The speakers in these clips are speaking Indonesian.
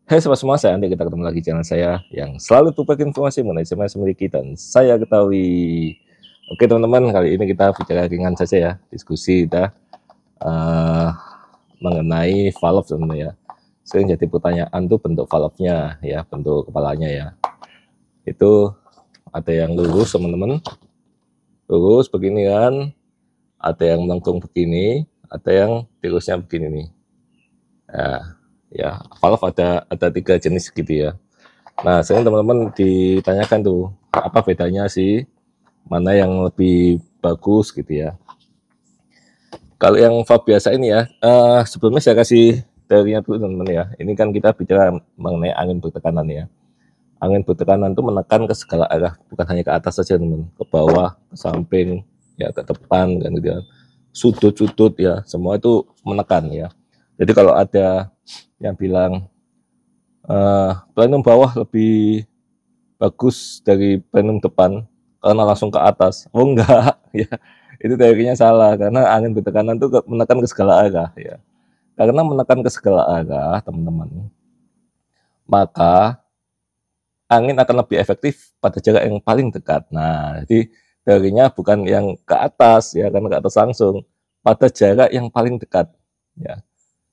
Hai sobat semua, saya Andi. Kita ketemu lagi di channel saya yang selalu berbagi informasi mengenai semua yang memiliki dan saya ketahui. Oke teman-teman, kali ini kita bicara ringan saja ya, diskusi kita uh, mengenai valve teman-teman ya. Sering jadi pertanyaan tuh bentuk valve-nya ya, bentuk kepalanya ya. Itu ada yang lurus teman-teman, lurus begini kan, ada yang melengkung begini, ada yang tirusnya begini nih. Ya, valve ada 3 jenis gitu ya. Nah, sering teman-teman ditanyakan tuh, apa bedanya sih, mana yang lebih bagus gitu ya. Kalau yang valve biasa ini ya, sebelumnya saya kasih teorinya dulu teman-teman ya. Ini kan kita bicara mengenai angin bertekanan ya. Angin bertekanan itu menekan ke segala arah, bukan hanya ke atas saja teman-teman, ke bawah, ke samping, ya ke depan kan gitu ya. Sudut-sudut ya, semua itu menekan ya. Jadi kalau ada yang bilang plenum bawah lebih bagus dari plenum depan karena langsung ke atas. Oh enggak, ya itu teorinya salah karena angin bertekanan itu menekan ke segala arah ya. Karena menekan ke segala arah teman-teman, maka angin akan lebih efektif pada jarak yang paling dekat. Nah, jadi teorinya bukan yang ke atas ya, karena ke atas langsung, pada jarak yang paling dekat ya.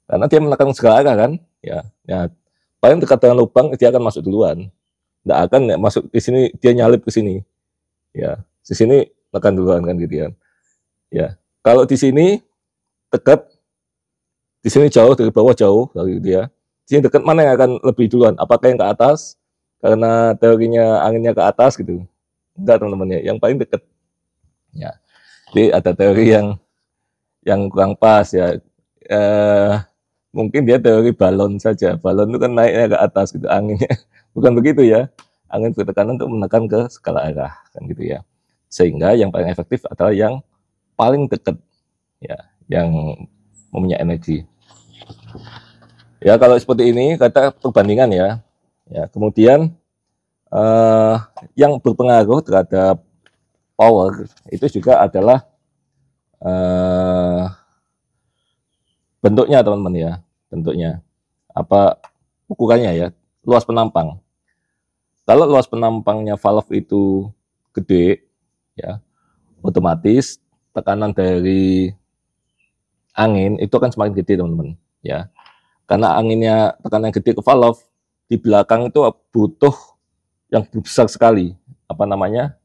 Karena dia menekan ke segala arah kan, ya. Ya, paling dekat dengan lubang dia akan masuk duluan. Nggak akan ya, masuk di sini dia nyalip ke sini. Ya, di sini tekan duluan kan gitu ya. Ya, kalau di sini dekat, di sini jauh, dari bawah jauh dari dia. Di sini dekat, mana yang akan lebih duluan? Apakah yang ke atas? Karena teorinya anginnya ke atas gitu. Enggak teman-teman ya, yang paling dekat. Ya, jadi ada teori yang kurang pas ya. Mungkin dia teori balon saja. Balon itu kan naiknya ke atas gitu anginnya. Bukan begitu ya. Angin bertekanan untuk menekan ke segala arah kan gitu ya. Sehingga yang paling efektif adalah yang paling dekat ya, yang mempunyai energi. Ya kalau seperti ini kata perbandingan ya. Ya kemudian eh, yang berpengaruh terhadap power itu juga adalah eh, bentuknya teman-teman ya, bentuknya apa, ukurannya ya, luas penampang. Kalau luas penampangnya valve itu gede ya, otomatis tekanan dari angin itu akan semakin gede teman-teman ya. Karena anginnya tekanan gede ke valve, di belakang itu butuh yang besar sekali, apa namanya,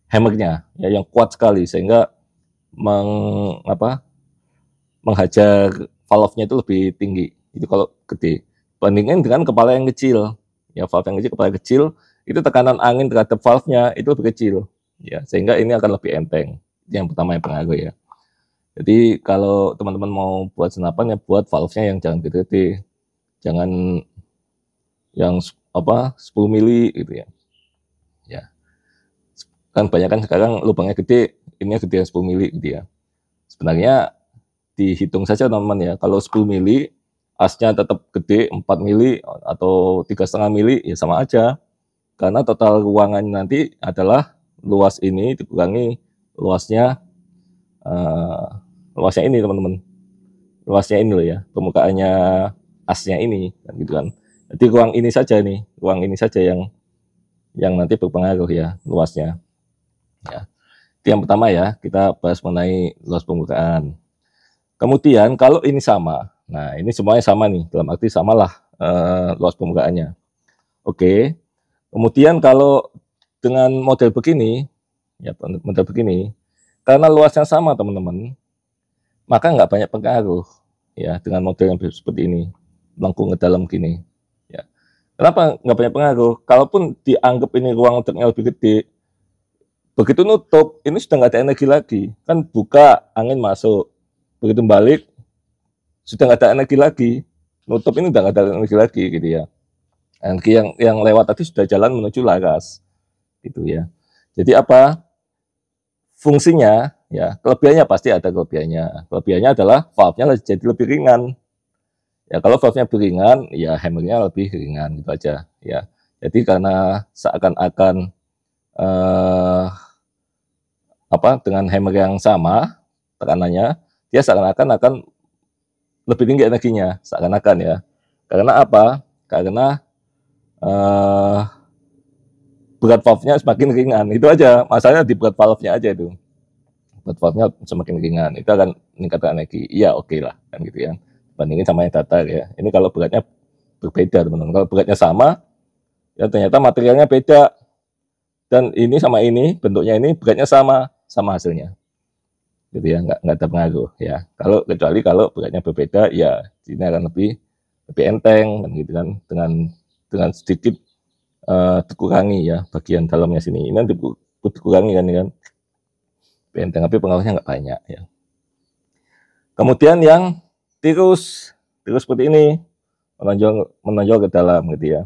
hammernya ya, yang kuat sekali sehingga menghajar valve-nya itu lebih tinggi. Itu kalau gede. Bandingin dengan kepala yang kecil. Ya, valve yang kecil, kepala kecil, itu tekanan angin terhadap valve-nya itu lebih kecil. Ya, sehingga ini akan lebih enteng. Itu yang pertama yang pengaruh ya. Jadi kalau teman-teman mau buat senapan ya buat valve-nya yang jangan gede-gede. Jangan yang 10 mili gitu ya. Ya. Kan banyak kan sekarang lubangnya gede, ini gede 10 mili gitu ya. Sebenarnya dihitung saja teman-teman ya. Kalau 10 mili, asnya tetap gede 4 mili atau 3,5 mili ya sama aja. Karena total ruangan nanti adalah luas ini dikurangi luasnya luasnya ini teman-teman. Luasnya ini loh ya, permukaannya asnya ini kan gitu kan. Jadi ruang ini saja nih, ruang ini saja yang nanti berpengaruh ya luasnya. Ya. Itu yang pertama ya, kita bahas mengenai luas permukaan. Kemudian kalau ini sama, nah ini semuanya sama nih, dalam arti samalah luas permukaannya. Oke, kemudian kalau dengan model begini, ya model begini, karena luasnya sama teman-teman, maka nggak banyak pengaruh ya dengan model yang seperti ini, lengkung ke dalam gini. Ya. Kenapa nggak banyak pengaruh? Kalaupun dianggap ini ruang letaknya lebih gede, begitu nutup, ini sudah nggak ada energi lagi. Kan buka, angin masuk. Begitu balik, sudah nggak ada energi lagi. Nutup ini udah nggak ada energi lagi gitu ya. Energi yang lewat tadi sudah jalan menuju laras gitu ya. Jadi apa fungsinya ya, kelebihannya pasti ada kelebihannya. Kelebihannya adalah valve-nya jadi lebih ringan. Ya kalau valve-nya lebih ringan, ya hammernya lebih ringan gitu aja ya. Jadi karena seakan-akan dengan hammer yang sama tekanannya, dia seakan-akan akan lebih tinggi energinya, seakan-akan ya. Karena apa? karena berat valve-nya semakin ringan. Itu aja, masalahnya di berat valve-nya aja itu. Berat valve-nya semakin ringan, itu akan meningkatkan energi. Iya, oke lah, kan gitu ya. Bandingin sama yang datar ya. Ini kalau beratnya berbeda, teman-teman. Kalau beratnya sama, ya ternyata materialnya beda. Dan ini sama ini, bentuknya ini, beratnya sama hasilnya. Gitu ya, nggak ada pengaruh ya. Kecuali kalau beratnya berbeda, ya ini akan lebih enteng, kan gitu kan, dengan sedikit dikurangi ya bagian dalamnya sini. Ini dikurangi kan, enteng, tapi pengaruhnya nggak banyak ya. Kemudian yang tirus seperti ini, menonjol ke dalam gitu ya.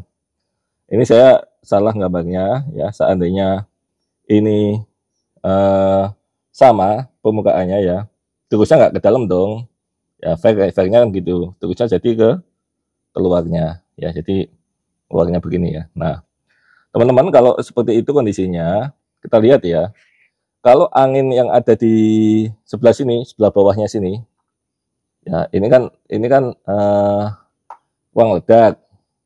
Ini saya salah gambarnya ya, seandainya ini sama permukaannya ya, tirusnya nggak ke dalam dong ya, fairnya kan gitu, tirusnya jadi ke keluarnya ya, jadi keluarnya begini ya. Nah teman-teman, kalau seperti itu kondisinya, kita lihat ya, kalau angin yang ada di sebelah sini, sebelah bawahnya sini ya, ini kan ruang ledak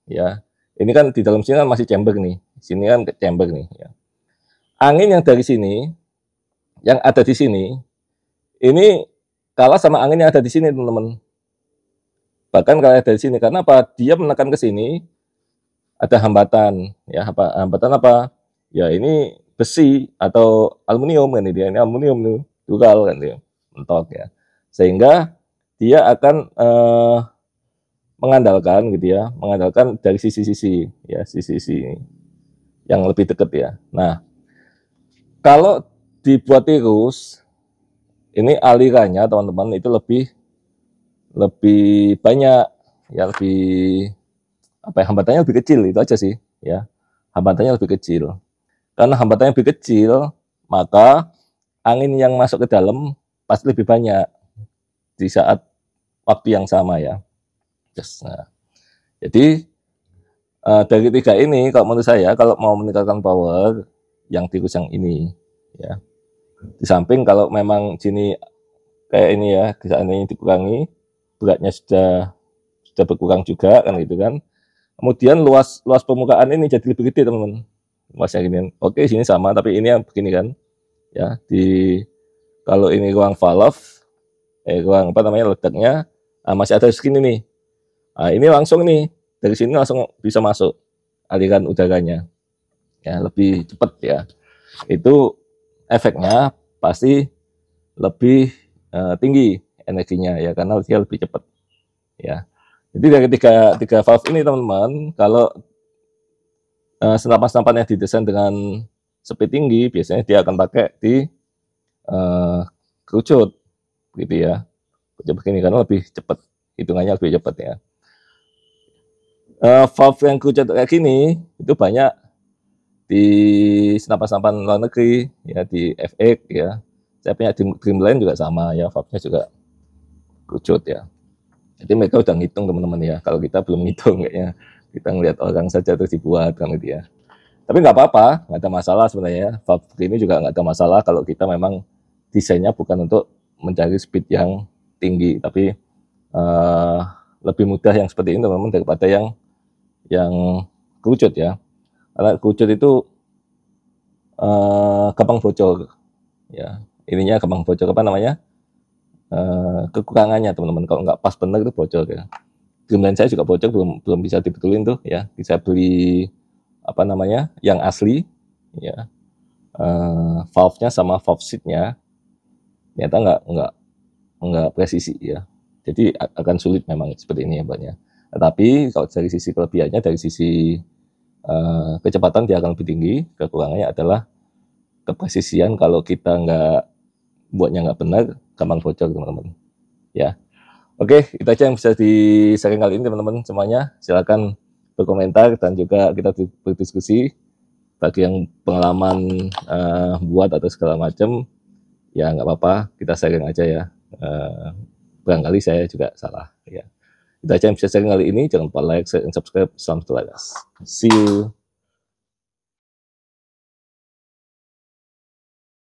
ya, ini kan di dalam sini kan masih chamber nih, sini kan chamber nih ya. Angin yang dari sini, yang ada di sini, ini kalah sama angin yang ada di sini, teman-teman. Bahkan kalah dari sini, karena apa? Dia menekan ke sini, ada hambatan ya. Hambatan apa? Ya ini besi atau aluminium kan dia. Ini aluminium nih, dural kan dia, mentok ya. Sehingga dia akan mengandalkan gitu ya, mengandalkan dari sisi-sisi ya, sisi-sisi yang lebih dekat ya. Nah, kalau dibuat tirus, ini alirannya teman-teman itu lebih banyak ya, hambatannya lebih kecil, itu aja sih ya, hambatannya lebih kecil. Karena hambatannya lebih kecil, maka angin yang masuk ke dalam pasti lebih banyak di saat waktu yang sama ya. Nah, jadi dari tiga ini, kalau menurut saya, kalau mau meningkatkan power, yang tirus yang ini ya. Di samping kalau memang sini kayak ini ya, di saat ini dikurangi, beratnya sudah berkurang juga kan gitu kan. Kemudian luas permukaan ini jadi lebih gede, teman-teman. Luasnya gini. Oke, sini sama, tapi ini yang begini kan. Ya, kalau ini ruang valve, ruang apa namanya, ledaknya, masih ada segini nih. Nah, ini langsung nih, dari sini langsung bisa masuk aliran udaranya. Ya, lebih cepat ya. Itu efeknya pasti lebih tinggi energinya ya, karena dia lebih cepat ya. Jadi dari tiga valve ini, teman-teman, kalau senapan-senapan yang didesain dengan speed tinggi, biasanya dia akan pakai di kerucut gitu ya, kerucut begini, karena lebih cepat, hitungannya lebih cepat ya. Valve yang kerucut kayak gini itu banyak di senapan-senapan luar negeri ya, di FX ya. Saya punya Dreamline juga sama ya, valve-nya juga kerucut ya. Jadi mereka udah ngitung, teman-teman ya. Kalau kita belum ngitung kayaknya, kita ngelihat orang saja terus dibuat kan gitu ya. Tapi nggak apa-apa, nggak ada masalah sebenarnya. Valve ini juga nggak ada masalah kalau kita memang desainnya bukan untuk mencari speed yang tinggi, tapi lebih mudah yang seperti ini, teman-teman, daripada yang kerucut ya. Karena kerucut itu gampang bocor ya. Ininya gampang bocor, apa namanya? Kekurangannya, teman-teman, kalau nggak pas benar itu bocor ya. Dreamline saya juga bocor, belum bisa dibetulin tuh ya. Bisa beli apa namanya yang asli ya, valve-nya sama valve seat-nya ternyata nggak presisi ya. Jadi akan sulit memang seperti ini ya, banyak. Tetapi kalau dari sisi kelebihannya, dari sisi kecepatan dia akan lebih tinggi. Kekurangannya adalah kepresisian. Kalau kita buatnya nggak benar, gampang bocor, teman-teman ya. Oke, itu aja yang bisa di-sharing kali ini, teman-teman semuanya. Silakan berkomentar dan juga kita berdiskusi. Bagi yang pengalaman buat atau segala macam, ya nggak apa-apa, kita sharing aja ya. Barangkali saya juga salah ya. Itu aja yang bisa sharing kali ini. Jangan lupa like, share, dan subscribe. Salam sejahtera. See you.